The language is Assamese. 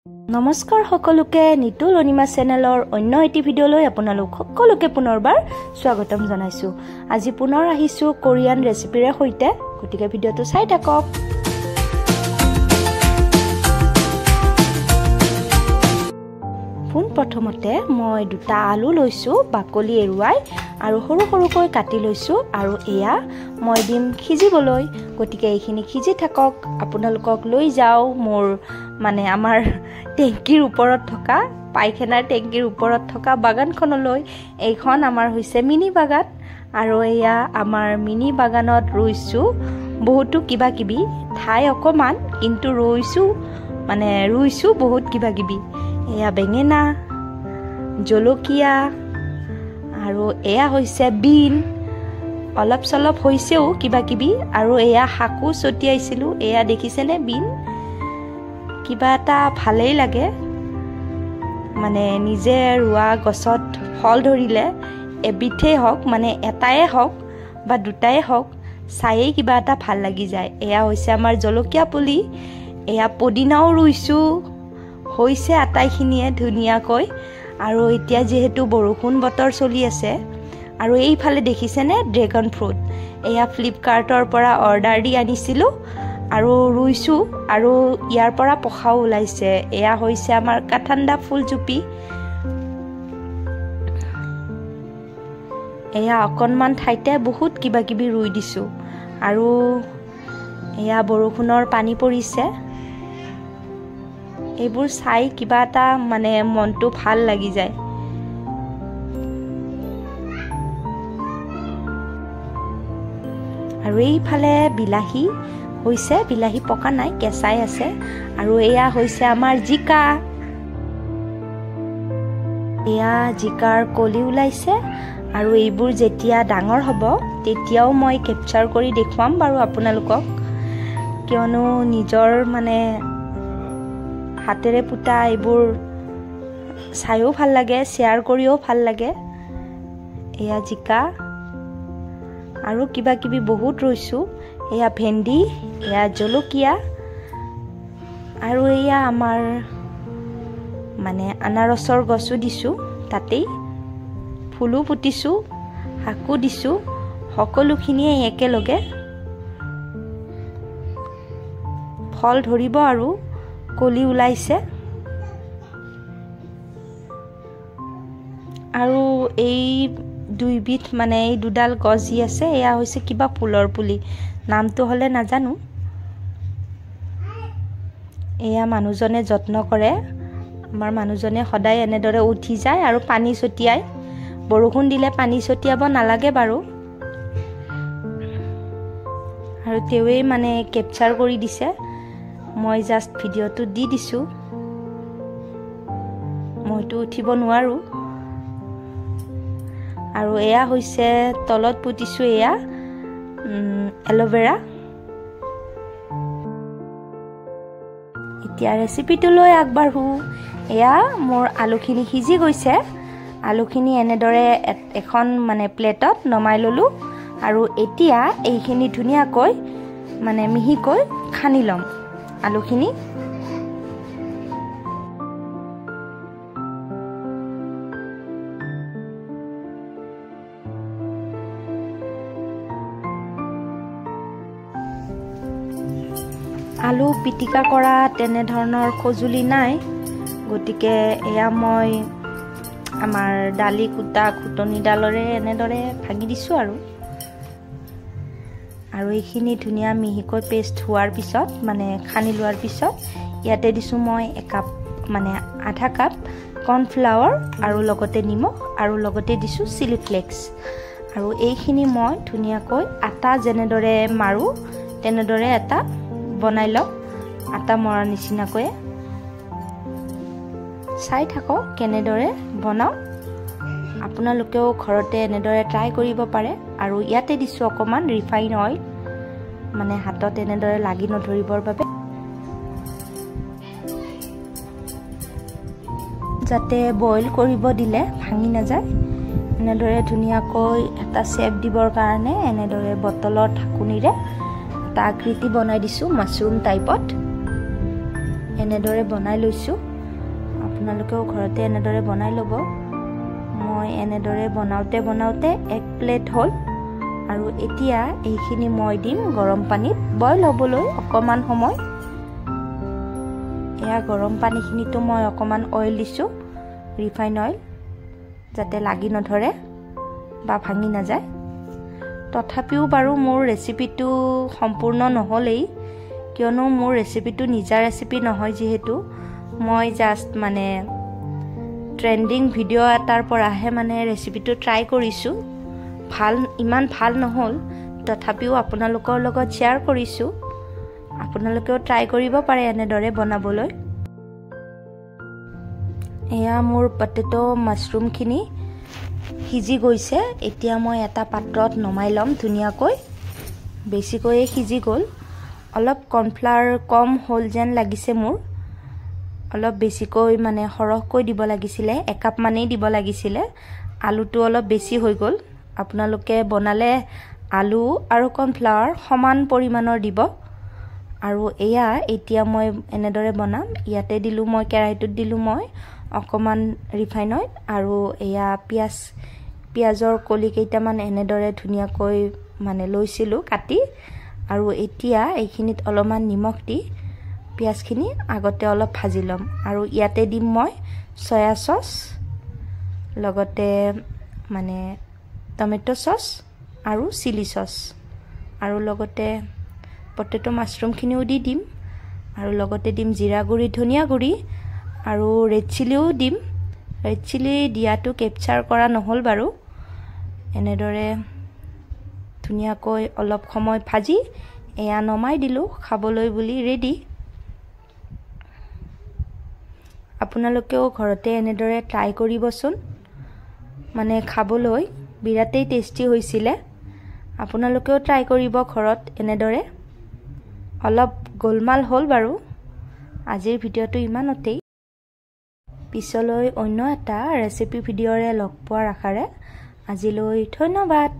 নমস্কাৰ সকলোকে নিতুল অনিমা চেনেলৰ অন্য এটি ভিডিঅ'লৈ আপোনালোক সকলোকে পুনৰবাৰ স্বাগতম জনাইছো। আজি পুনৰ আহিছো কোৰিয়ান ৰেচিপিৰে সৈতে, গতিকে ভিডিঅ'টো চাই থাকক। প্ৰথমতে মই দুটা আলু লৈছো বাকলি এৰুৱাই আৰু সৰু সৰুকৈ কাটি লৈছো আৰু এয়া মই দিম খিজিবলৈ, গতিকে এইখিনি খিজি থাকক। আপোনালোকক লৈ যাও মোৰ মানে আমাৰ টেংকিৰ ওপৰত থকা পাইখানাৰ টেংকিৰ ওপৰত থকা বাগানখনলৈ। এইখন আমাৰ হৈছে মিনি বাগান আৰু এয়া আমাৰ মিনি বাগানত ৰুইছো বহুতো কিবা কিবি, ঠাই অকমান কিন্তু ৰুইছো বহুত কিবা কিবি। এয়া বেঙেনা, জলকীয়া আৰু এয়া হৈছে বিন, অলপ চলপ হৈছেও কিবা কিবি, আৰু এয়া শাকো ছটিয়াইছিলো। এয়া দেখিছেনে বিন, কিবা এটা ভালেই লাগে মানে নিজে ৰোৱা গছত ফল ধৰিলে এবিধেই হওক মানে এটাই হওক বা দুটাই হওক চায়েই কিবা এটা ভাল লাগি যায়। এয়া হৈছে আমাৰ জলকীয়া পুলি, এয়া পদিনাও ৰুইছো, হৈছে আটাইখিনিয়ে ধুনীয়াকৈ। আৰু এতিয়া যিহেতু বৰষুণ বতৰ চলি আছে আৰু এইফালে দেখিছেনে ড্ৰেগন ফ্ৰুট, এয়া ফ্লিপকাৰ্টৰ পৰা অৰ্ডাৰ দি আনিছিলো আৰু ৰুইছো আৰু ইয়াৰ পৰা পখাও ওলাইছে। এয়া হৈছে আমাৰ কাঠাণ্ডা ফুলজুপি, এয়া অকণমান ঠাইতে বহুত কিবা কিবি ৰুই দিছো আৰু এয়া বৰষুণৰ পানী পৰিছে। এইবোৰ চাই কিবা এটা মানে মনটো ভাল লাগি যায়। আৰু এইফালে বিলাহী হৈছে, বিলাহী পকা নাই, কেঁচাই আছে। আৰু এয়া হৈছে আমাৰ জিকা, এয়া জিকাৰ কলি ওলাইছে আৰু এইবোৰ যেতিয়া ডাঙৰ হ'ব তেতিয়াও মই কেপচাৰ কৰি দেখুৱাম বাৰু আপোনালোকক, কিয়নো নিজৰ মানে হাতেৰে পুতা এইবোৰ চাইও ভাল লাগে, শ্বেয়াৰ কৰিও ভাল লাগে। এয়া জিকা আৰু কিবা কিবি বহুত ৰুইছো, এয়া ভেন্দি, এয়া জলকীয়া আৰু এয়া আমাৰ মানে আনাৰসৰ গছো দিছো, তাতেই ফুলো পুতিছো, শাকো দিছো, সকলোখিনিয়ে একেলগে ফল ধৰিব আৰু কলি ওলাইছে। আৰু এই দুইবিধ মানে এই দুডাল গছ যি আছে এয়া হৈছে কিবা ফুলৰ পুলি, নামটো হ'লে নাজানো। এয়া মানুহজনে যত্ন কৰে, আমাৰ মানুহজনে সদায় এনেদৰে উঠি যায় আৰু পানী ছটিয়াই। বৰষুণ দিলে পানী ছটিয়াব নালাগে বাৰু, আৰু তেওঁৱেই মানে কেপচাৰ কৰি দিছে, মই জাষ্ট ভিডিঅ'টো দি দিছো, মইতো উঠিব নোৱাৰো। আৰু এয়া হৈছে তলত পুতিছো এয়া এল'ভেৰা। এতিয়া ৰেচিপিটোলৈ আগবাঢ়ো। এয়া মোৰ আলুখিনি সিজি গৈছে, আলুখিনি এনেদৰে এখন মানে প্লেটত নমাই ল'লো আৰু এতিয়া এইখিনি ধুনীয়াকৈ মানে মিহিকৈ খানি ল'ম আলুখিনি। আলু পিটিকা কৰা তেনেধৰণৰ সঁজুলি নাই, গতিকে এয়া মই আমাৰ দালি কুটা ঘুটনিডালৰে এনেদৰে ভাঙি দিছোঁ আৰু এইখিনি ধুনীয়া মিহিকৈ পেষ্ট হোৱাৰ পিছত মানে খানি লোৱাৰ পিছত ইয়াতে দিছোঁ মই আধা কাপ কৰ্ণফ্লাৱাৰ আৰু লগতে নিমখ আৰু লগতে দিছোঁ চিলি ফ্লেক্স। আৰু এইখিনি মই ধুনীয়াকৈ আটা যেনেদৰে মাৰোঁ তেনেদৰে এটা বনাই লওঁ, আটা মৰাৰ নিচিনাকৈ। চাই থাকক কেনেদৰে বনাওঁ, আপোনালোকেও ঘৰতে এনেদৰে ট্ৰাই কৰিব পাৰে। আৰু ইয়াতে দিছোঁ অকণমান ৰিফাইন অইল, মানে হাতত এনেদৰে লাগি নধৰিবৰ বাবে, যাতে বইল কৰিব দিলে ভাঙি নাযায়। এনেদৰে ধুনীয়াকৈ এটা শ্বেপ দিবৰ কাৰণে এনেদৰে বটলৰ ঢাকনিৰে এটা আকৃতি বনাই দিছোঁ মাছৰুম টাইপত। এনেদৰে বনাই লৈছোঁ। আপোনালোকেও ঘৰতে এনেদৰে বনাই ল'ব। মই এনেদৰে বনাওঁতে 1 প্লেট হ'ল আৰু এতিয়া এইখিনি মই দিম গৰম পানীত বইল হ'বলৈ অকণমান সময়। এয়া গৰম পানীখিনিতো মই অকণমান অইল দিছোঁ, ৰিফাইন অইল, যাতে লাগি নধৰে বা ভাঙি নাযায়। তথাপিও বাৰু মোৰ ৰেচিপিটো সম্পূৰ্ণ নহ'লেই, কিয়নো মোৰ ৰেচিপিটো নিজা ৰেচিপি নহয়, যিহেতু মই জাষ্ট মানে ট্ৰেণ্ডিং ভিডিঅ' এটাৰ পৰাহে মানে ৰেচিপিটো ট্ৰাই কৰিছোঁ। ইমান ভাল নহ'ল, তথাপিও আপোনালোকৰ লগত শ্বেয়াৰ কৰিছোঁ। আপোনালোকেও ট্ৰাই কৰিব পাৰে এনেদৰে বনাবলৈ। এয়া মোৰ পটেটো মাছৰুমখিনি সিজি গৈছে। এতিয়া মই এটা পাত্ৰত নমাই ল'ম ধুনীয়াকৈ। বেছিকৈয়ে সিজি গ'ল। অলপ কৰ্ণফ্লাৱাৰ কম হ'ল যেন লাগিছে মোৰ। অলপ বেছিকৈ মানে সৰহকৈ দিব লাগিছিলে, 1 কাপ মানেই দিব লাগিছিলে। আলুটো অলপ বেছি হৈ গ'ল। আপোনালোকে বনালে আলু আৰু কৰ্ণফ্লাৱাৰ সমান পৰিমাণৰ দিব। আৰু এয়া এতিয়া মই এনেদৰে বনাম। ইয়াতে দিলোঁ মই, কেৰাহীটোত দিলোঁ মই অকণমান ৰিফাইন অইল আৰু এয়া পিঁয়াজৰ কলি কেইটামান এনেদৰে ধুনীয়াকৈ মানে লৈছিলোঁ কাটি। আৰু এতিয়া এইখিনিত অলপমান নিমখ দি পিঁয়াজখিনি আগতে অলপ ভাজি ল'ম। আৰু ইয়াতে দিম মই চয়া চচ, লগতে মানে টমেটো চচ আৰু চিলি চচ, আৰু লগতে পটেটো মাছৰুমখিনিও দি দিম। আৰু লগতে দিম জিৰা গুড়ি, ধনিয়া গুড়ি আৰু ৰেড চিলিও দিম। ৰেড চিলি দিয়াটো কেপচাৰ কৰা নহ'ল বাৰু। এনেদৰে ধুনীয়াকৈ অলপ সময় ভাজি এয়া নমাই দিলোঁ, খাবলৈ বুলি ৰেডি। আপোনালোকেও ঘৰতে এনেদৰে ট্ৰাই কৰিবচোন। মানে খাবলৈ বিৰাটেই টেষ্টি হৈছিলে। আপোনালোকেও ট্ৰাই কৰিব ঘৰত এনেদৰে। অলপ গোলমাল হ'ল বাৰু। আজিৰ ভিডিঅ'টো ইমানতেই। পিছলৈ অন্য এটা ৰেচিপি ভিডিঅ'ৰে লগ পোৱাৰ আশাৰে আজিলৈ ধন্যবাদ।